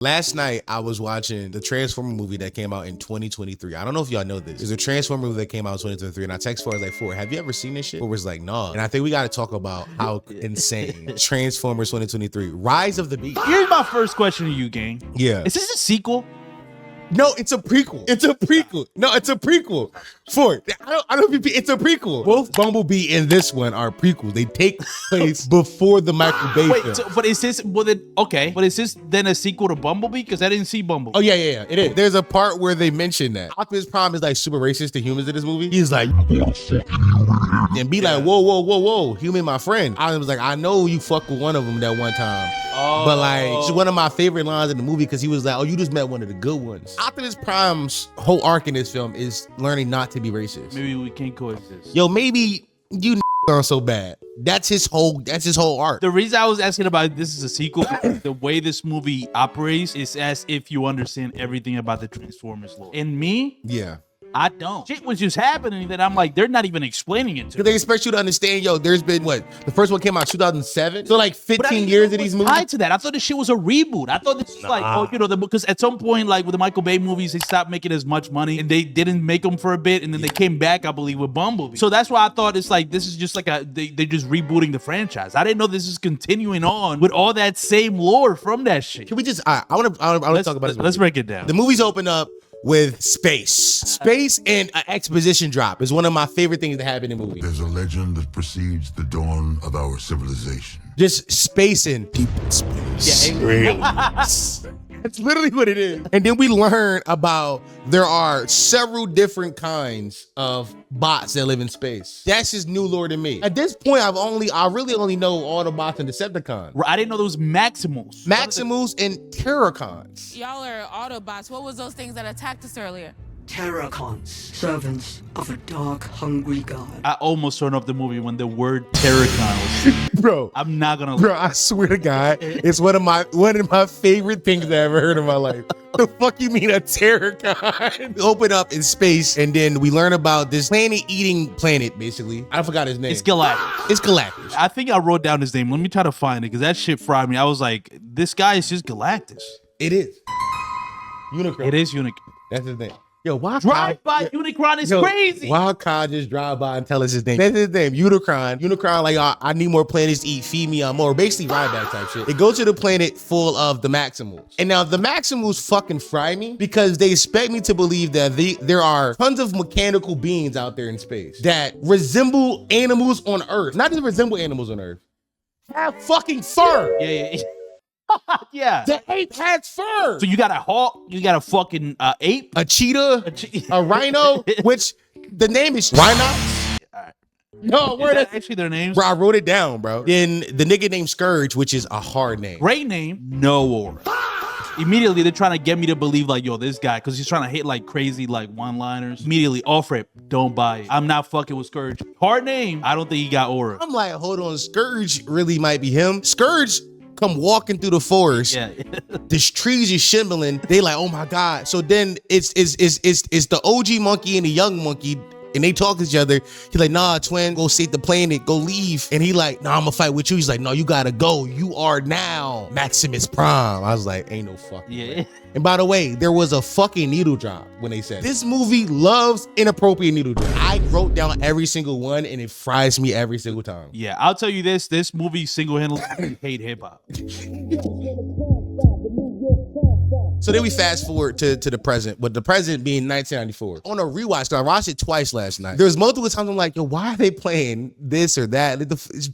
Last night, I was watching the Transformer movie that came out in 2023. I don't know if y'all know this. There's a Transformer movie that came out in 2023, and I text for like, have you ever seen this shit? Or was like, nah. And I think we got to talk about how insane Transformers 2023, Rise of the Beast. Here's my first question to you, gang. Yeah. Is this a sequel? No, it's a prequel. It's a prequel. No, it's a prequel. It's a prequel. Both Bumblebee and this one are prequels. They take place before the Michael Bay film. So, but is this, but is this then a sequel to Bumblebee? Because I didn't see Bumblebee. Oh, yeah, it is. There's a part where they mention that. Optimus Prime is like super racist to humans in this movie. He's like, and be like, whoa, human, my friend. I was like, I know you fuck with one of them that one time. Oh. But like, it's one of my favorite lines in the movie because he was like, oh, you just met one of the good ones. Optimus Prime's whole arc in this film is learning not to be racist. Maybe we can't coexist. Yo, maybe you aren't so bad. That's his whole arc. The reason I was asking about this is a sequel, the way this movie operates is as if you understand everything about the Transformers lore. And me, yeah. I don't. Shit was just happening that I'm like, they're not even explaining it to me. They expect you to understand, yo, there's been what? The first one came out in 2007? So like 15 years of these movies? Tied to that. I thought this shit was a reboot. I thought this was like, oh, you know, because at some point, like with the Michael Bay movies, they stopped making as much money and they didn't make them for a bit. And then they came back, I believe, with Bumblebee. So that's why I thought it's like, this is just like they're just rebooting the franchise. I didn't know this is continuing on with all that same lore from that shit. Can we just, I want to talk about this. Let's break it down. The movies open up with space and an exposition drop is one of my favorite things that happen in movies. There's a legend that precedes the dawn of our civilization. Just space and deep space. Yeah, really. That's literally what it is. And then we learn about there are several different kinds of bots that live in space. That's just new lore to me. At this point, I really only know Autobots and Decepticons. I didn't know there was Maximals. Maximals and Terracons. Y'all are Autobots. What was those things that attacked us earlier? Terracons, servants of a dark, hungry god. I almost turned off the movie when the word Terracon was. Bro, I'm not gonna. Bro, I swear to God, it's one of my favorite things I ever heard in my life. The fuck you mean a Terracon? We open up in space, and then we learn about this planet-eating planet. Basically, I forgot his name. It's Galactus. It's Galactus. I think I wrote down his name. Let me try to find it because that shit fried me. I was like, this guy is just Galactus. It is. Unicron. It is Unicron. That's his name. Yo, why drive by Unicron is crazy. Why can't just drive by and tell us his name? That's his name, Unicron. Unicron, like, I need more planets to eat, feed me more. Basically, ride back type shit. They go to the planet full of the Maximals. And now the Maximals fucking fry me because they expect me to believe that there are tons of mechanical beings out there in space that resemble animals on Earth. Not just resemble animals on Earth. Have fucking fur. Yeah. Yeah. The ape has fur. So you got a hawk, you got a fucking ape, a cheetah, a rhino, which the name is Rhinox. No, where that's actually their names. Bro, I wrote it down, bro. Then the nigga named Scourge, which is a hard name. Great name, no aura. Immediately they're trying to get me to believe like, yo, this guy, because he's trying to hit like crazy like one-liners. Immediately off rip, don't buy it. I'm not fucking with Scourge. Hard name, I don't think he got aura. I'm like, hold on, Scourge really might be him. Scourge come walking through the forest. Yeah. The trees is shimmering. They like, oh my God. So then it's the OG monkey and the young monkey, and they talk to each other. He's like, nah, twin, go save the planet, go leave. And he like, nah, I'm gonna fight with you. He's like, no, you gotta go. You are now Maximus Prime. I was like, ain't no fucking way. And by the way, there was a fucking needle drop when they said this movie loves inappropriate needle drop. I wrote down every single one and it fries me every single time. Yeah, I'll tell you this movie single-handedly hate hip-hop. So then we fast forward to the present, but the present being 1994. On a rewatch, because I watched it twice last night. There was multiple times I'm like, yo, why are they playing this or that?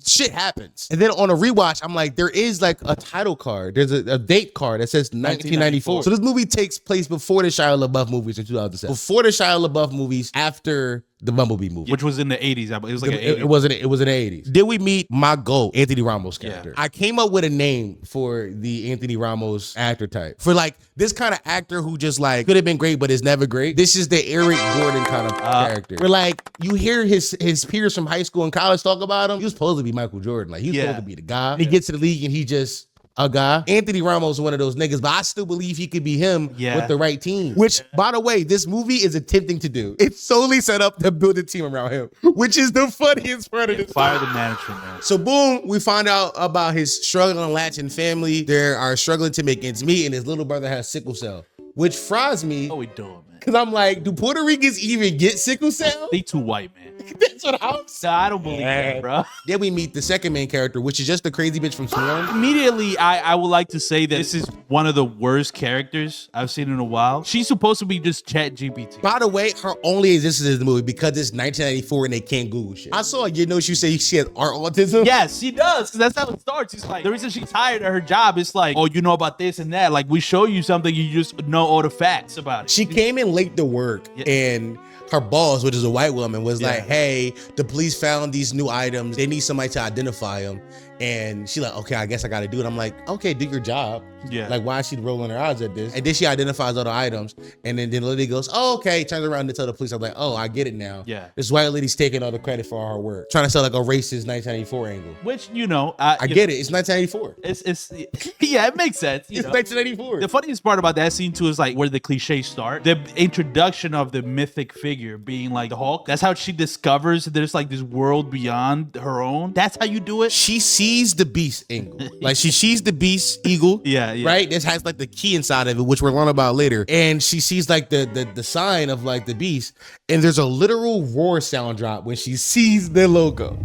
Shit happens. And then on a rewatch, I'm like, there is like a title card. There's a date card that says 1994. So this movie takes place before the Shia LaBeouf movies in 2007. Before the Shia LaBeouf movies, after the Bumblebee movie, which was in the 80s. It was like it was in the 80s. Then we meet my GOAT, Anthony Ramos character. Yeah. I came up with a name for the Anthony Ramos actor type. For like this kind of actor who just like could have been great, but is never great. This is the Eric Gordon kind of character. Where like you hear his peers from high school and college talk about him. He was supposed to be Michael Jordan. Like he was supposed to be the guy. He gets to the league and he just a guy. Anthony Ramos is one of those niggas, but I still believe he could be him with the right team. Which, by the way, this movie is attempting to do. It's solely set up to build a team around him, which is the funniest part of this. Fire the management, man. So boom, we find out about his struggling latching family. They are struggling to make ends meet, and his little brother has sickle cell, which fries me. What we doing, man? Because I'm like, do Puerto Ricans even get sickle cell? They too white, man. That's what I'm saying. I don't believe that, bro. Then we meet the second main character, which is just the crazy bitch from Swarm. Immediately, I would like to say that this is one of the worst characters I've seen in a while. She's supposed to be just Chat GPT. By the way, her only existence in the movie because it's 1994 and they can't Google shit. I saw, you know, she said she has art autism. Yes, she does, because that's how it starts. It's like, the reason she's hired at her job is like, oh, you know about this and that. Like, we show you something, you just know all the facts about it. She came in late to work and her boss, which is a white woman, was like, hey, the police found these new items. They need somebody to identify them. And she like, okay, I guess I got to do it. I'm like, okay, do your job. Yeah. Like, why is she rolling her eyes at this? And then she identifies all the items. And then the lady goes, oh, okay. Turns around and tell the police. I'm like, oh, I get it now. Yeah. This white lady's taking all the credit for all her work. Trying to sell like a racist 1994 angle. Which, you know, I get it. It's 1994. It's yeah, it makes sense. It's 1984. The funniest part about that scene too is like where the cliches start. The introduction of the mythic figure being like the Hulk. That's how she discovers there's like this world beyond her own. That's how you do it. She sees the beast angle. Like she sees the beast eagle. Yeah. Right? This has like the key inside of it, which we'll learn about later. And she sees like the sign of like the beast. And there's a literal roar sound drop when she sees the logo.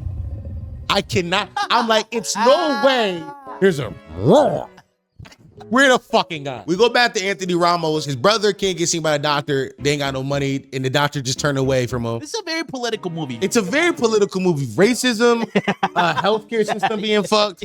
I cannot. I'm like, it's no way. There's a roar. Where the fucking guy? We go back to Anthony Ramos. His brother can't get seen by the doctor. They ain't got no money, and the doctor just turned away from him. This is a very political movie. It's a very political movie. Racism, healthcare system being fucked.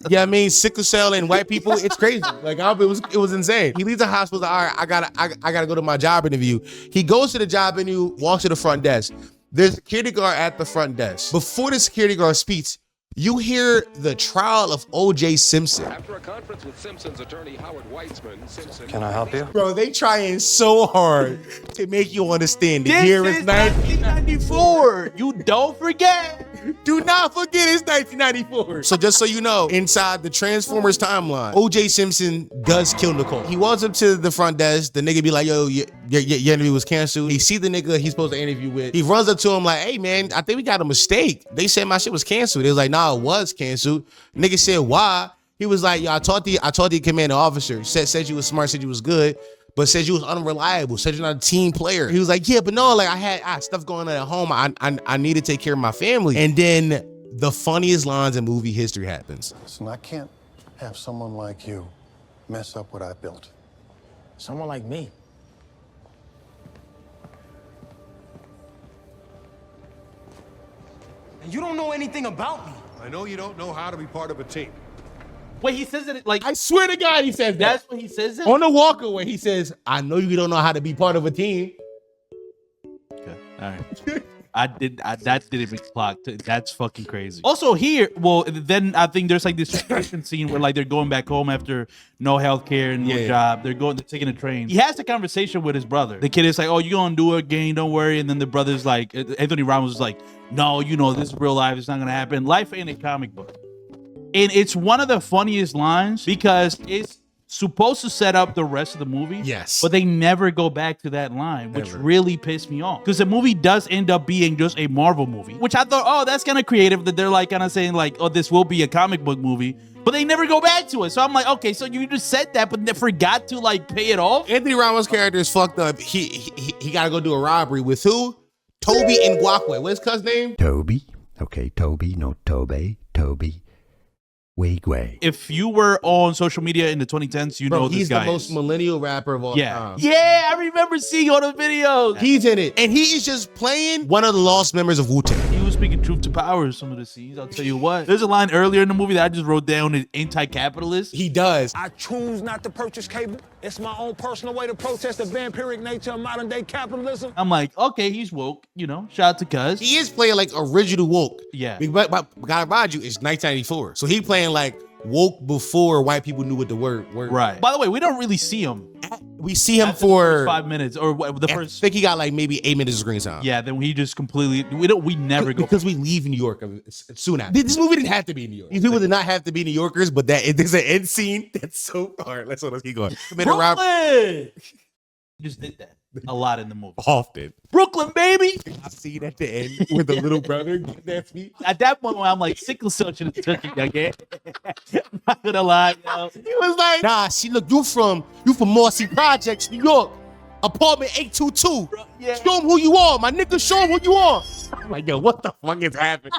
Yeah, I mean, sickle cell and white people. It's crazy. Like it was insane. He leaves the hospital. All right, I gotta go to my job interview. He goes to the job interview, walks to the front desk. There's a security guard at the front desk. Before the security guard speaks, you hear the trial of O.J. Simpson. After a conference with Simpson's attorney Howard Weitzman, Simpson... Can I help you? Bro, they trying so hard to make you understand. The This year is is 1994. You don't forget. Do not forget it's 1994. So just so you know, inside the Transformers timeline, O.J. Simpson does kill Nicole. He walks up to the front desk. The nigga be like, yo, your interview was canceled. He see the nigga he's supposed to interview with. He runs up to him like, hey, man, I think we got a mistake. They said my shit was canceled. They was like, nah, it was canceled. Nigga said, why? He was like, yo, I taught the commanding officer. Said you was smart, said you was good, but said you was unreliable, said you're not a team player. He was like, yeah, but no, like I had stuff going on at home. I need to take care of my family. And then the funniest lines in movie history happens. Listen, I can't have someone like you mess up what I built. Someone like me. And you don't know anything about me. I know you don't know how to be part of a team. Wait, he says it like I swear to God, he says that. that's what he says it? On the walkaway, he says, I know you don't know how to be part of a team. Okay, all right. That didn't even clock. That's fucking crazy. Also here, well, then I think there's like this transition scene where like they're going back home after no healthcare and no job. They're taking a train. He has a conversation with his brother. The kid is like, oh, you're gonna do it again, don't worry. And then the brother's like, Anthony Ramos is like, no, you know, this is real life. It's not gonna happen. Life ain't a comic book. And it's one of the funniest lines because it's supposed to set up the rest of the movie. Yes. But they never go back to that line, which really pissed me off. Because the movie does end up being just a Marvel movie, which I thought, oh, that's kind of creative that they're like kind of saying like, oh, this will be a comic book movie. But they never go back to it. So I'm like, okay, so you just said that, but they forgot to like pay it off. Anthony Ramos' character is fucked up. He gotta go do a robbery with who? Toby and Guacue. What's his cousin's name? Toby. Okay, Toby, not Toby. Toby. Wigway. If you were on social media in the 2010s, you know this guy. He's the most millennial rapper of all time. Yeah, I remember seeing all the videos. He's in it. And he is just playing one of the lost members of Wu-Tang. He was speaking truth to power in some of the scenes. I'll tell you what. There's a line earlier in the movie that I just wrote down, is anti-capitalist. He does. I choose not to purchase cable. It's my own personal way to protest the vampiric nature of modern day capitalism. I'm like, okay, he's woke, you know, shout out to Cuz. He is playing like original woke. Yeah. But gotta remind you, it's 1994. So he playing like woke before white people knew what the word. Right. By the way, we don't really see him. We see him After the first for 5 minutes or the I first. think he got like maybe 8 minutes of screen time. Yeah, then he just completely. We never go. Because we leave New York soon after. This movie didn't have to be in New York. These people did not have to be New Yorkers, but there's an end scene that's so hard. Let's keep going. Brooklyn. Just did that a lot in the movie. Often. Brooklyn, baby. I see it at the end with the little brother getting that speech. At that point, I'm like, sickle cell should have took it again. I'm not gonna lie, yo. He was like, nah, see, look, you from Marcy Projects, New York. Apartment 822. Yeah. Show him who you are, my nigga. Show him who you are. I'm like, yo, what the fuck is happening?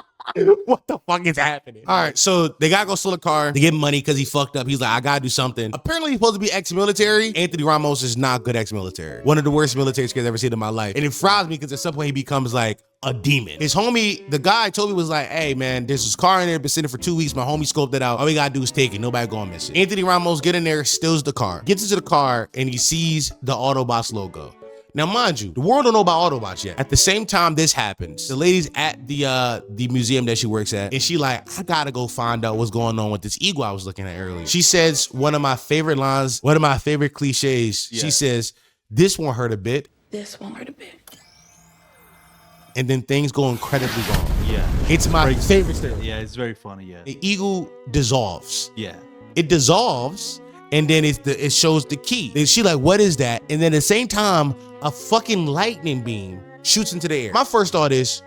What the fuck is happening? All right, so they gotta go steal a car. They get money because he fucked up. He's like, I gotta do something. Apparently, he's supposed to be ex-military. Anthony Ramos is not good ex-military. One of the worst military kids I've ever seen in my life. And it fries me because at some point he becomes like a demon. His homie, the guy told me, was like, hey man, there's this car in there, been sitting for 2 weeks. My homie scoped it out. All we gotta do is take it. Nobody gonna miss it. Anthony Ramos get in there, steals the car, gets into the car, and he sees the Autobots logo. Now, mind you, the world don't know about Autobots yet. At the same time this happens, the lady's at the museum that she works at, and she like, I gotta go find out what's going on with this eagle I was looking at earlier. She says one of my favorite lines, one of my favorite cliches. Yeah. She says, this won't hurt a bit. This won't hurt a bit. And then things go incredibly wrong. Yeah. It's my favorite story. Yeah, it's very funny, yeah. The eagle dissolves. Yeah. It dissolves, and then it shows the key. And she like, what is that? And then at the same time, a fucking lightning beam shoots into the air. My first thought is,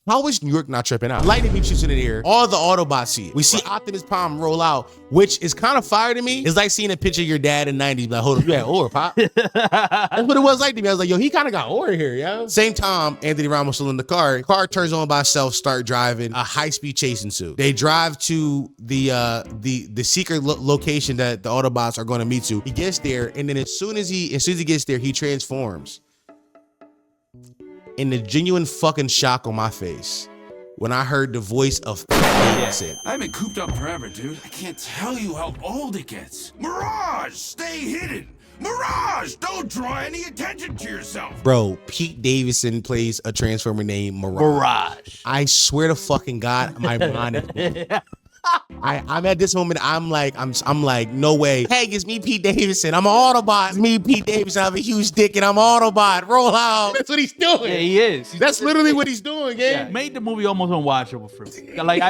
how is New York not tripping out? Lightning beam shoots in the air. All the Autobots see it. We see Optimus Prime roll out, which is kind of fire to me. It's like seeing a picture of your dad in the 90s. Like, hold on, you had ore, Pop. That's what it was like to me. I was like, yo, he kind of got ore here, yo. Same time, Anthony Ramos still in the car. Car turns on by itself, start driving. A high-speed chase ensues. They drive to the secret location that the Autobots are going to meet to. He gets there, and then as soon as he gets there, he transforms. And the genuine fucking shock on my face when I heard the voice of Davidson. I've been cooped up forever, dude. I can't tell you how old it gets. Mirage, stay hidden. Mirage, don't draw any attention to yourself. Bro, Pete Davidson plays a Transformer named Mirage. I swear to fucking God, my mind is I'm at this moment, I'm like, no way. Hey, it's me, Pete Davidson. I'm an Autobot. It's me, Pete Davidson. I have a huge dick and I'm an Autobot. Roll out. That's what he's doing. Yeah, he is. That's literally what he's doing, yeah. Made the movie almost unwatchable for me. Like,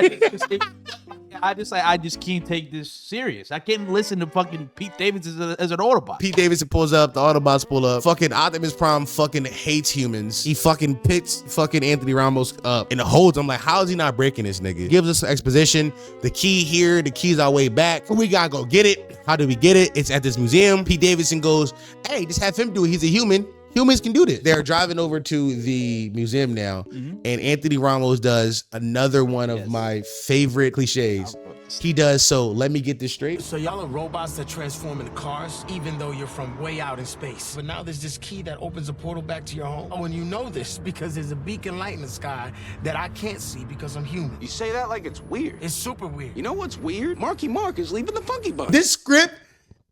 I just can't take this serious. I can't listen to fucking Pete Davidson as an Autobot. Pete Davidson pulls up, the Autobots pull up. Fucking Optimus Prime fucking hates humans. He fucking picks fucking Anthony Ramos up and holds him. Like, how is he not breaking this nigga? Gives us exposition. The key here, the key's our way back. We gotta go get it. How do we get it? It's at this museum. Pete Davidson goes, hey, just have him do it. He's a human. Humans can do this. They're driving over to the museum now, and Anthony Ramos does another one of my favorite cliches. He does, so let me get this straight. So y'all are robots that transform into cars, even though you're from way out in space. But now there's this key that opens a portal back to your home. Oh, and you know this because there's a beacon light in the sky that I can't see because I'm human. You say that like it's weird. It's super weird. You know what's weird? Marky Mark is leaving the Funky Bunch. This script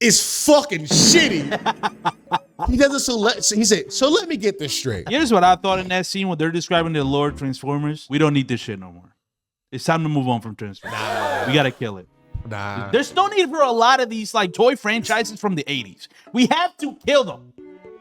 is fucking shitty. He does it he said, so let me get this straight. Here's what I thought in that scene when they're describing the Lord Transformers. We don't need this shit no more. It's time to move on from Transformers. We gotta kill it. Nah. There's no need for a lot of these like toy franchises from the 80s. We have to kill them.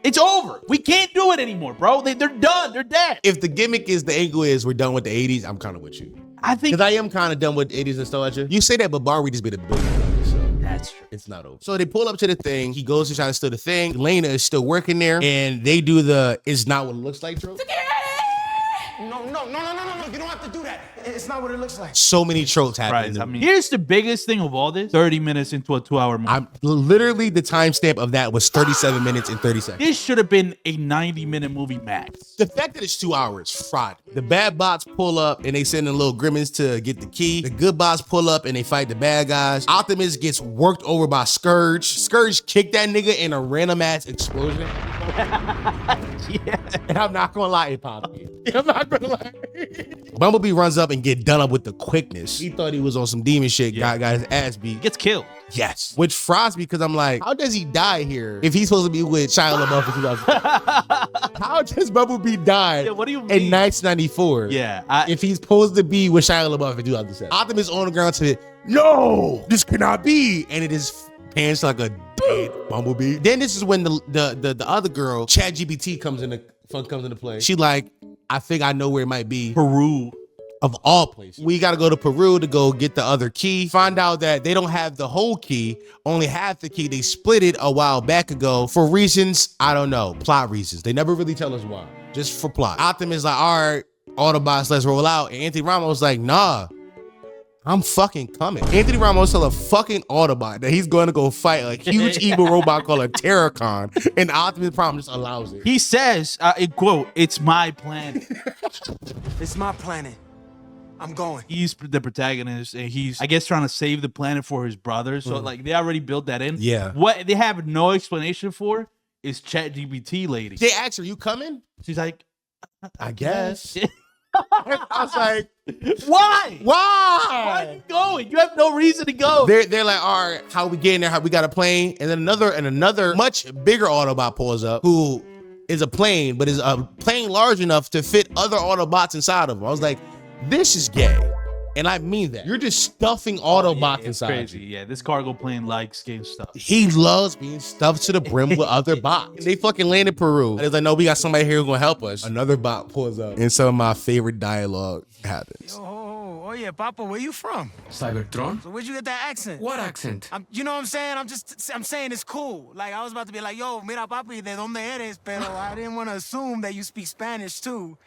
It's over. We can't do it anymore, bro. They're done. They're dead. If the gimmick is the angle is we're done with the 80s, I'm kind of with you. I think because I am kind of done with 80s nostalgia. You say that, but Barbie just been a billion. So that's true. It's not over. So they pull up to the thing. He goes to try to steal the thing. Lena is still working there, and they do the "it's not what it looks like" trope. No. You don't have to do that. It's not what it looks like. So many tropes happen. Right. I mean, here's the biggest thing of all this: 30 minutes into a 2-hour movie. I'm literally the timestamp of that was 37 minutes and 30 seconds. This should have been a 90-minute movie max. The fact that it's 2 hours, fraud. The bad bots pull up and they send in little grimace to get the key. The good bots pull up and they fight the bad guys. Optimus gets worked over by Scourge. Scourge kicked that nigga in a random ass explosion. Yeah. And I'm not gonna lie, it popped me. I'm not gonna lie. Bumblebee runs up and get done up with the quickness. He thought he was on some demon shit, got his ass beat. Gets killed. Yes. Which fries me because I'm like, how does he die here if he's supposed to be with Shia LaBeouf in 2000? How does Bumblebee die what do you mean? in 1994? Yeah. If he's supposed to be with Shia LaBeouf in 2007. Optimus on the ground said, no, this cannot be. And it is pans like a Bumblebee. Then this is when the other girl, ChatGPT, comes into play. She like, I think I know where it might be. Peru. Of all places. We gotta go to Peru to go get the other key. Find out that they don't have the whole key, only half the key. They split it a while back ago for reasons, I don't know, plot reasons. They never really tell us why, just for plot. Optimus like, all right, Autobots, let's roll out. And Anthony Ramos like, nah, I'm fucking coming. Anthony Ramos tell a fucking Autobot that he's going to go fight a huge evil robot called a Terracon, and Optimus Prime just allows it. He says, in quote, "It's my planet." It's my planet. I'm going. He's the protagonist, and he's, I guess, trying to save the planet for his brother. So, like, they already built that in. Yeah. What they have no explanation for is ChatGPT lady. They asked her, you coming? She's like, I guess. I was like, why? Why are you going? You have no reason to go. They're like, all right, how we getting there? How we got a plane? And then another much bigger Autobot pulls up, who is a plane, but is a plane large enough to fit other Autobots inside of them. I was like, this is gay. And I mean that. You're just stuffing Autobots inside. Crazy. You. Yeah, this cargo plane likes getting stuffed. He loves being stuffed to the brim with other bots. They fucking land in Peru. And it's like, no, we got somebody here who's gonna help us. Another bot pulls up, and some of my favorite dialogue happens. Oh yeah, Papa, where you from? Cybertron? So where'd you get that accent? What accent? You know what I'm saying? I'm saying it's cool. Like, I was about to be like, yo, mira papi, de donde eres? Pero I didn't want to assume that you speak Spanish too.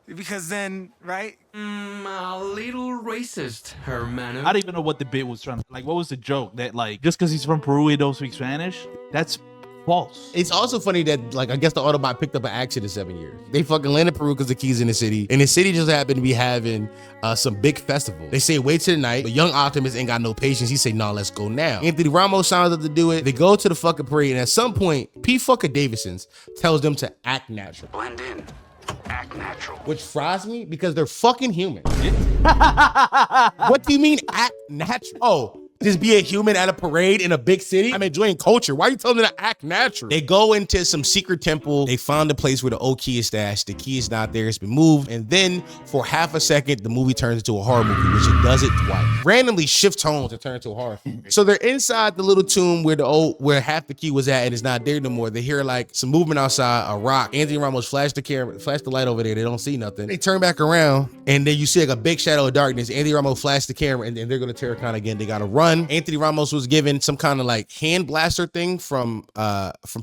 Because then, right? A little racist, hermano. I don't even know what the bit was trying to, like, what was the joke? That, like, just because he's from Peru, he don't speak Spanish? That's false. It's also funny that, like, I guess the Autobot picked up an accident in 7 years. They fucking landed Peru because the key's in the city. And the city just happened to be having some big festival. They say, wait till the night. But young Optimus ain't got no patience. He say, nah, let's go now. Anthony Ramos signs up to do it. They go to the fucking parade. And at some point, P. fucking Davidson's tells them to act natural. Blend in. Act natural. Which fries me because they're fucking human. What do you mean act natural? Oh, just be a human at a parade in a big city? I'm enjoying culture. Why are you telling me to act natural? They go into some secret temple. They find a place where the old key is stashed. The key is not there. It's been moved. And then for half a second, the movie turns into a horror movie, which it does it twice. Randomly shift tones to turn into a horror film. So they're inside the little tomb where half the key was at, and it's not there no more. They hear like some movement outside, a rock. Anthony Ramos flashed the light over there. They don't see nothing. They turn back around, and then you see like a big shadow of darkness. Anthony Ramos flashed the camera, and then they're gonna Terracon again. They gotta run. Anthony Ramos was given some kind of like hand blaster thing from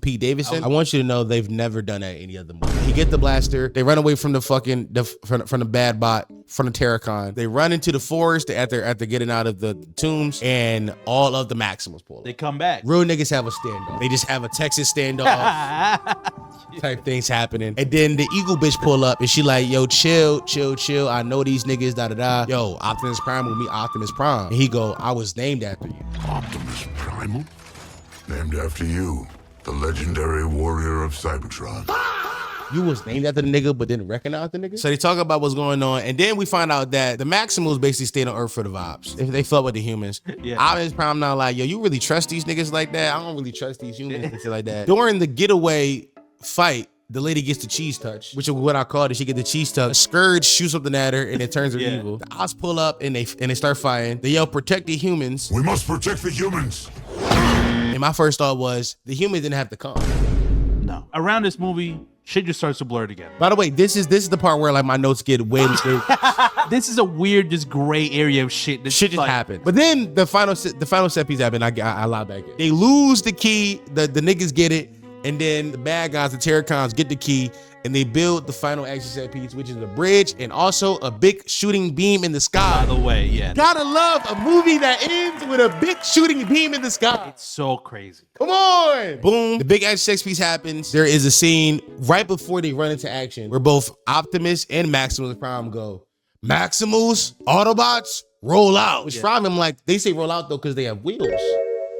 Pete Davidson. I want you to know they've never done that in any other movie. He get the blaster. They run away from the fucking from the bad bot, from the Terracon. They run into the forest after getting out of the tombs, and all of the Maximals pull up. They come back. Real niggas have a standoff. They just have a Texas standoff type things happening. And then the Eagle bitch pull up, and she like, yo, chill. I know these niggas, da. Yo, Optimus Prime will meet Optimus Prime. And he go, I was named after you. Optimus Primal? Named after you, the legendary warrior of Cybertron. You was named after the nigga, but didn't recognize the nigga? So they talk about what's going on, and then we find out that the Maximals basically stayed on Earth for the vibes. If they fuck with the humans. Yeah. Optimus Prime now like, yo, you really trust these niggas like that? I don't really trust these humans and shit like that. During the getaway fight, the lady gets the cheese touch, which is what I called it. She get the cheese touch. Scourge shoots something at her, and it turns her evil. The Oz pull up, and they start fighting. They yell, protect the humans. We must protect the humans. And my first thought was, the humans didn't have to come. No. Around this movie, shit just starts to blur together. By the way, this is the part where like my notes get way This is a weird, just gray area of shit. This shit just happened. But then the final set piece happened. I allowed back in. They lose the key. The niggas get it. And then the bad guys, the Terracons, get the key, and they build the final action set piece, which is a bridge and also a big shooting beam in the sky. By the way, yeah. Gotta love a movie that ends with a big shooting beam in the sky. It's so crazy. Come on. Boom. The big action set piece happens. There is a scene right before they run into action where both Optimus and Maximus Prime go, Maximals, Autobots, roll out. Which from him, like, they say roll out though because they have wheels.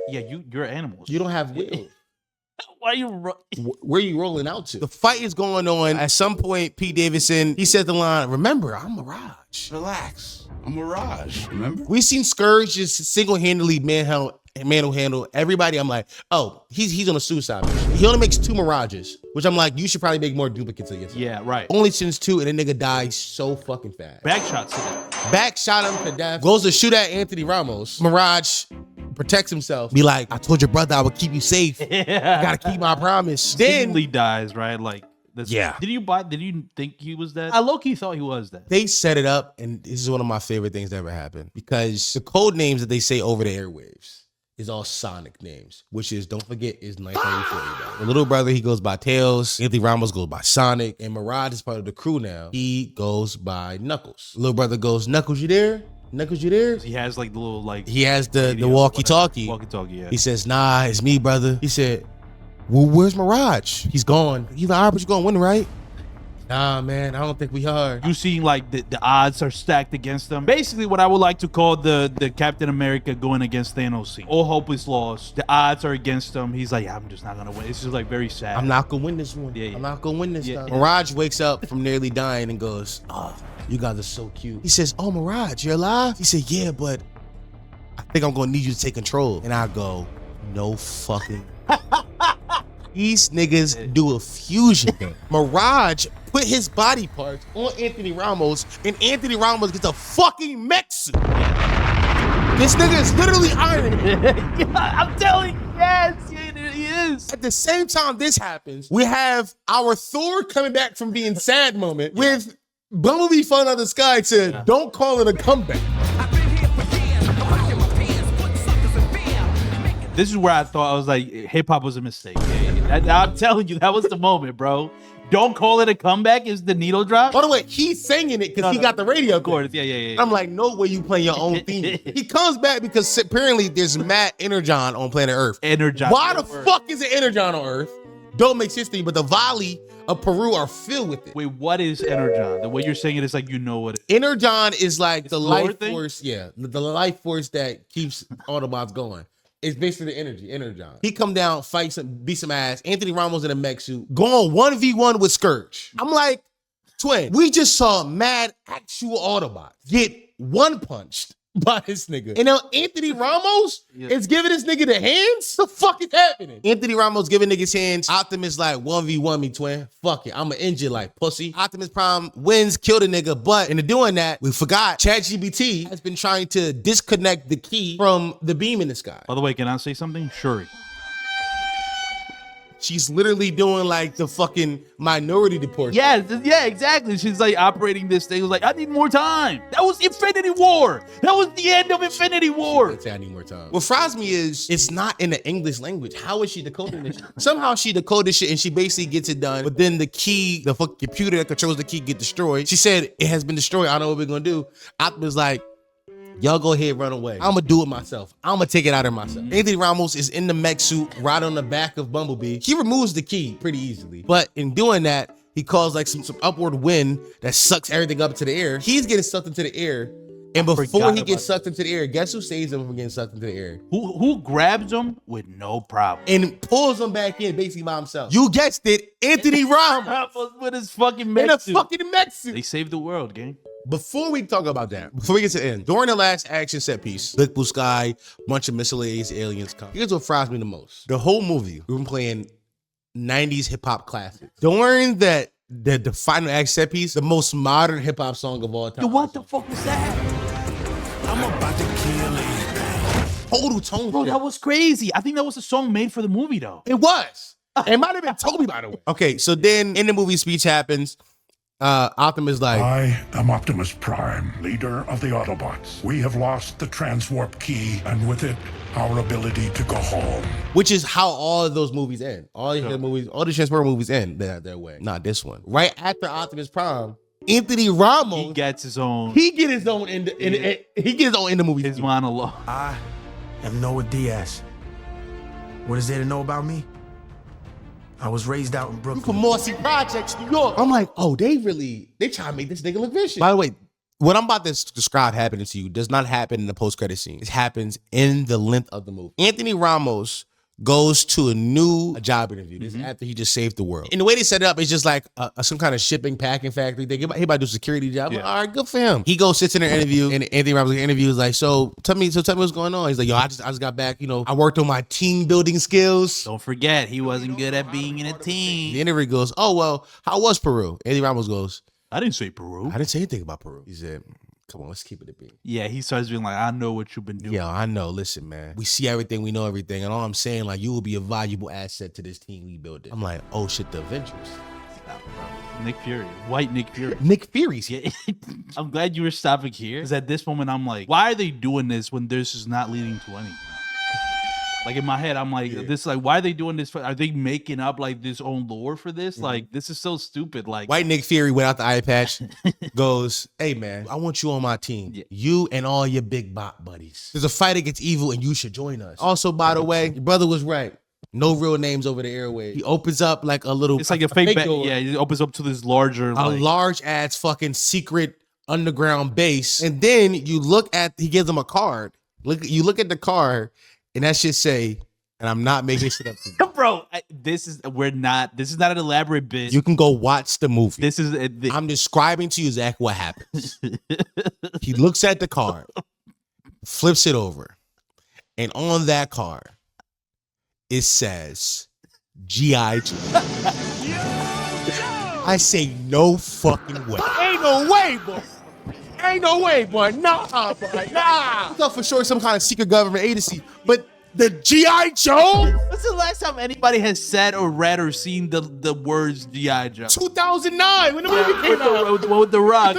Yeah, you're animals. You don't have wheels. Why are you where are you rolling out to? The fight is going on. At some point, Pete Davidson, he said the line, remember, I'm Mirage. Relax. I'm Mirage, remember? We seen Scourge just single-handedly manhandle everybody. I'm like, oh, he's on a suicide mission. He only makes 2 Mirages, which I'm like, you should probably make more duplicates of yourself. Yeah, right. Only sends 2, and the nigga dies so fucking fast. Back shots to that. Back shot him to death. Goes to shoot at Anthony Ramos. Mirage protects himself. Be like, I told your brother I would keep you safe. I gotta keep my promise. Then Lee dies, right? Like, yeah. Did you think he was dead? I low-key thought he was dead. They set it up, and this is one of my favorite things that ever happened, because the code names that they say over the airwaves is all Sonic names, which is, don't forget, is 1940. The little brother, he goes by Tails. Anthony Ramos goes by Sonic. And Mirage is part of the crew now. He goes by Knuckles. Little brother goes, Knuckles, you there? Knuckles, you there? He has like the little like... He has the walkie-talkie. Walkie-talkie, yeah. He says, nah, it's me, brother. He said, well, where's Mirage? He's gone. He's like, all right, but you're gonna win, right? Nah, man, I don't think we are. You see, like, the odds are stacked against them. Basically, what I would like to call the Captain America going against Thanos scene. All hope is lost. The odds are against him. He's like, I'm just not gonna win. It's just like very sad. I'm not gonna win this one. Yeah. I'm not gonna win this time. Mirage wakes up from nearly dying and goes, oh, you guys are so cute. He says, oh, Mirage, you're alive? He said, yeah, but I think I'm gonna need you to take control. And I go, no fucking. These niggas do a fusion thing. Mirage put his body parts on Anthony Ramos, and Anthony Ramos gets a fucking mech suit. This nigga is literally Iron Man. I'm telling you, yes, he is. At the same time this happens, we have our Thor coming back from being sad moment with Bumblebee falling out of the sky to don't call it a comeback. This is where I thought, I was like, hip hop was a mistake. I'm telling you, that was the moment, bro. Don't call it a comeback is the needle drop. By the way, he's singing it because he got the radio. Of course, yeah. I'm like, no way you play your own theme. He comes back because apparently there's Matt Energon on planet Earth. Energon. Why the fuck is it Energon on Earth? Don't make sense to me, but the Valley of Peru are filled with it. Wait, what is Energon? The way you're saying it is like you know what it is. Energon is like the life thing? force, the life force that keeps Autobots going. It's basically the energon. He come down, fight some, beat some ass. Anthony Ramos in a mech suit, going 1v1 with Scourge. I'm like, twin, we just saw mad actual Autobots get one punched by this nigga. And now Anthony Ramos is giving this nigga the hands? The fuck is happening? Anthony Ramos giving niggas hands. Optimus like 1v1 me, twin. Fuck it. I'ma end you like pussy. Optimus Prime wins, kill the nigga. But in doing that, we forgot ChatGPT has been trying to disconnect the key from the beam in the sky. By the way, can I say something? Shuri. She's literally doing like the fucking Minority Report. Yeah, exactly. She's like operating this thing. It was like, I need more time. That was Infinity War. That was the end of Infinity War. I need more time. What fries me is it's not in the English language. How is she decoding this shit? Somehow she decoded shit and she basically gets it done. But then the key, the fucking computer that controls the key get destroyed. She said it has been destroyed. I don't know what we're gonna do. Optimus like, y'all go ahead, run away. I'm gonna do it myself. I'm gonna take it out of myself. Anthony Ramos is in the mech suit, right on the back of Bumblebee. He removes the key pretty easily. But in doing that, he calls like some upward wind that sucks everything up to the air. He's getting sucked into the air. And before he gets sucked into the air, guess who saves him from getting sucked into the air? Who grabs him with no problem and pulls him back in basically by himself? You guessed it, Anthony Ramos with his fucking mech suit. In a fucking mech suit. They saved the world, gang. Before we talk about that, before we get to the end, during the last action set piece, Big Blue Sky, bunch of miscellaneous aliens come. Here's what fries me the most. The whole movie, we've been playing 90s hip hop classics. During the final action set piece, the most modern hip hop song of all time. Dude, what the fuck was that? I'm about to kill it. Total tone. Bro, that was crazy. I think that was a song made for the movie, though. It was. It might have been Toby, by the way. Okay, so then in the movie, speech happens. Optimus like, I am Optimus Prime, leader of the Autobots. We have lost the transwarp key, and with it, our ability to go home. Which is how all of those movies end. All the movies, all the Transformer movies end their way. Not this one. Right after Optimus Prime, Anthony Ramos, he gets his own. He get his own in the movie. His monologue. I am Noah Diaz. What is there to know about me? I was raised out in Brooklyn. From Marcy Projects, New York. I'm like, oh, they try to make this nigga look vicious. By the way, what I'm about to describe happening to you does not happen in the post-credit scene. It happens in the length of the movie. Anthony Ramos goes to a new job interview. This is after he just saved the world. And the way they set it up is just like some kind of shipping packing factory. He about to do a security job. Like, all right, good for him. He goes, sits in an interview, and Anthony Ramos' interview is like, so tell me what's going on. He's like, yo, I just got back. You know, I worked on my team building skills. Don't forget, he wasn't good at being in a team. The interview goes, oh, well, how was Peru? Anthony Ramos goes, I didn't say Peru. I didn't say anything about Peru. He said, Come on, let's keep it a beat. Yeah, he starts being like, I know what you've been doing. Yo, I know. Listen, man. We see everything. We know everything. And all I'm saying, like, you will be a valuable asset to this team we built it. I'm like, oh, shit, the Avengers. Nick Fury. White Nick Fury. Nick Fury's here. I'm glad you were stopping here. Because at this moment, I'm like, why are they doing this when this is not leading to anything? Like in my head, I'm like, this like, why are they doing this? Are they making up like this own lore for this? Like, this is so stupid. Like, White Nick Fury went out the eye patch, goes, hey man, I want you on my team. Yeah. You and all your big bot buddies. There's a fight against evil and you should join us. Also, by the way, your brother was right. No real names over the airway. He opens up like a little. It's like a fake door. Yeah, he opens up to this larger, large ass fucking secret underground base. And then you look at, he gives him a card. You look at the card. And that shit say, and I'm not making shit up. Bro, this is not an elaborate bit. You can go watch the movie. This is I'm describing to you exactly what happens. He looks at the card, flips it over, and on that card, it says G.I. Joe. I say no fucking way. Ain't no way, boy. Ain't no way, boy. Nah, boy. Nah. I thought for sure some kind of secret government agency, but the G.I. Joe? What's the last time anybody has said or read or seen the words G.I. Joe? 2009, when the movie came out. With The Rock.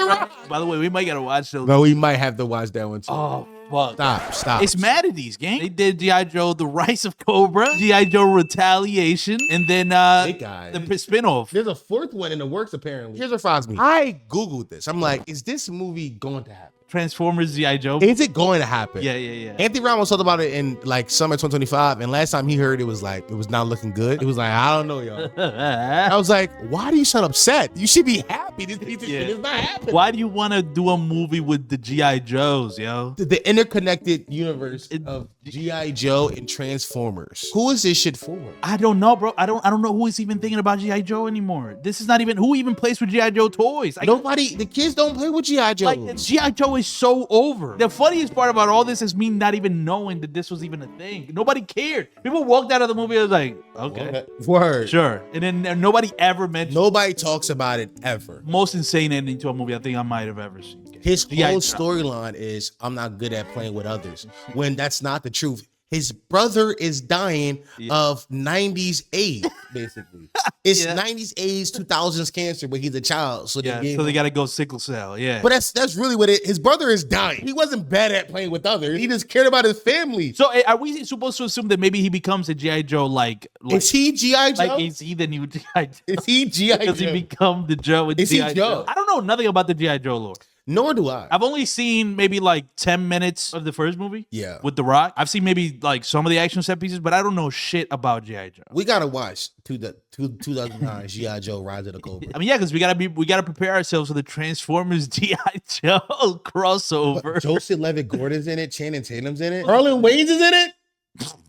By the way, we might gotta watch those. No, we might have to watch that one too. Oh, fuck. Stop. It's Manatees, gang. They did G.I. Joe, The Rise of Cobra, G.I. Joe Retaliation, and then the spinoff. There's a fourth one in the works, apparently. Here's what finds me. I Googled this. I'm like, is this movie going to happen? Transformers G.I. Joe. Is it going to happen? Yeah. Anthony Ramos talked about it in like summer 2025, and last time he heard it was like, it was not looking good. It was like, I don't know, y'all. I was like, why do you sound upset? You should be happy. This piece of shit is not happening. Why do you want to do a movie with the G.I. Joes, yo? The interconnected universe of G.I. Joe and Transformers. Who is this shit for? I don't know, bro. I don't know who is even thinking about G.I. Joe anymore. This is not even, who even plays with G.I. Joe toys? Nobody, the kids don't play with G.I. Joe. Like, G.I. Joe is so over. The funniest part about all this is me not even knowing that this was even a thing. Nobody cared. People walked out of the movie and was like, okay. Word. Sure. And then nobody ever mentioned. Nobody talks about it ever. Most insane ending to a movie I think I might have ever seen. His whole storyline is, I'm not good at playing with others. When that's not the truth. His brother is dying of 90s AIDS, basically. It's 90s AIDS, 2000s cancer, but he's a child. So they got to go sickle cell. Yeah. But that's really what his brother is dying. He wasn't bad at playing with others. He just cared about his family. So are we supposed to assume that maybe he becomes a G.I. Joe like is he G.I. Joe? Like, is he the new G.I. Joe? Is he G.I. Joe? Does he become the Joe? Is G.I. he Joe? I don't know nothing about the G.I. Joe lore. Nor do I. I've only seen maybe like 10 minutes of the first movie. Yeah. With The Rock. I've seen maybe like some of the action set pieces, but I don't know shit about G.I. Joe. We gotta watch 2009 G.I. Joe Rise of the Cobra. I mean, yeah, because we gotta prepare ourselves for the Transformers G.I. Joe crossover. But Joseph Levitt Gordon's in it, Channing Tatum's in it, Harlan Wayans is in it.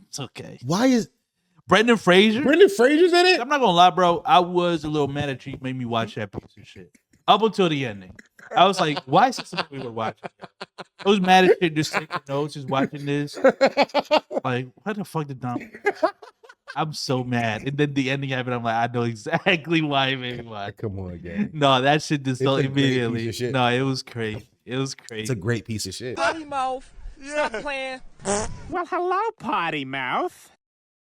It's okay. Why is Brendan Fraser? Brendan Fraser's in it? I'm not gonna lie, bro. I was a little mad at you. Made me watch that piece of shit. Up until the ending. I was like, why is this something we were watching? I was mad at shit, just taking notes, just watching this. Like, what the fuck did Dom? I'm so mad. And then the ending happened. I'm like, I know exactly why it made me watch. Come on, gang. No, that shit just felt immediately. No, it was crazy. It was crazy. It's a great piece of shit. Potty mouth. Stop playing. Well, hello, potty mouth.